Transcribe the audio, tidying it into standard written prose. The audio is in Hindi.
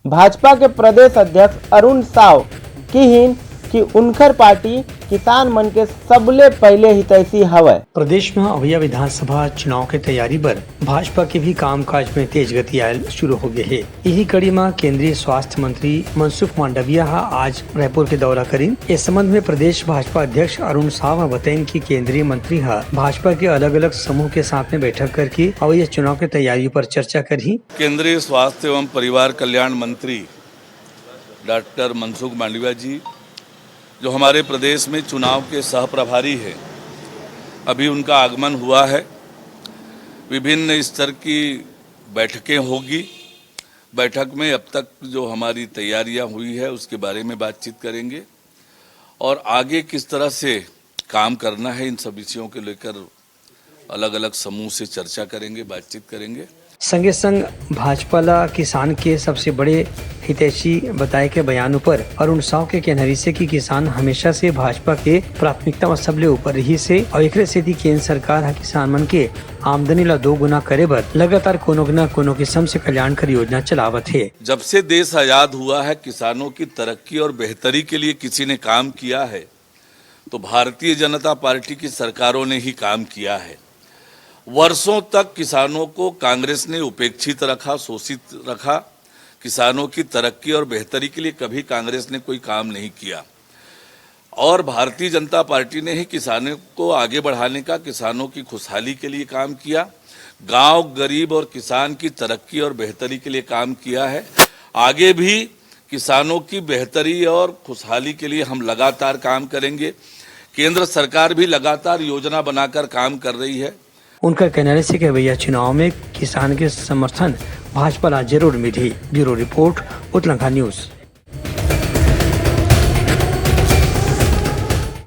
भाजपा के प्रदेश अध्यक्ष अरुण साव की कि उनकर पार्टी किसान मन के सबले पहले हितैषी हवय। प्रदेश में अवैया विधानसभा चुनाव के तैयारी पर भाजपा के भी कामकाज में तेज गति आयल शुरू हो गए है। यही कड़ी में केंद्रीय स्वास्थ्य मंत्री मनसुख मांडविया आज रायपुर के दौरा करीन। इस संबंध में प्रदेश भाजपा अध्यक्ष अरुण साव बताइन कि केंद्रीय मंत्री भाजपा के अलग अलग समूह के साथ में बैठक करके अवैया चुनाव की तैयारियों पर चर्चा करी। केंद्रीय स्वास्थ्य एवं परिवार कल्याण मंत्री डॉक्टर मनसुख मांडविया जी, जो हमारे प्रदेश में चुनाव के सह प्रभारी हैं, अभी उनका आगमन हुआ है। विभिन्न स्तर की बैठकें होगी। बैठक में अब तक जो हमारी तैयारियां हुई है उसके बारे में बातचीत करेंगे और आगे किस तरह से काम करना है इन सब विषयों को लेकर अलग अलग समूह से चर्चा करेंगे, बातचीत करेंगे। संगे संग भाजपा किसान के सबसे बड़े हितैषी बताए के बयानों पर अरुण साव के कहनरी से कि किसान हमेशा से भाजपा के प्राथमिकता में सबले ऊपर रही से और एक से केंद्र सरकार किसान मन के आमदनी ला 2 गुना करे बर लगातार कोनो न कोनो किस्म से कल्याणकारी योजना चलावत है। जब से देश आजाद हुआ है, किसानों की तरक्की और बेहतरी के लिए किसी ने काम किया है तो भारतीय जनता पार्टी की सरकारों ने ही काम किया है। वर्षों तक किसानों को कांग्रेस ने उपेक्षित रखा, शोषित रखा। किसानों की तरक्की और बेहतरी के लिए कभी कांग्रेस ने कोई काम नहीं किया और भारतीय जनता पार्टी ने ही किसानों को आगे बढ़ाने का, किसानों की खुशहाली के लिए काम किया। गांव, गरीब और किसान की तरक्की और बेहतरी के लिए काम किया है। आगे भी किसानों की बेहतरी और खुशहाली के लिए हम लगातार काम करेंगे। केंद्र सरकार भी लगातार योजना बनाकर काम कर रही है। उनका कहना है कि भैया चुनाव में किसान के समर्थन भाजपा ला जरूर मिली। Bureau report, Uttarakhand news.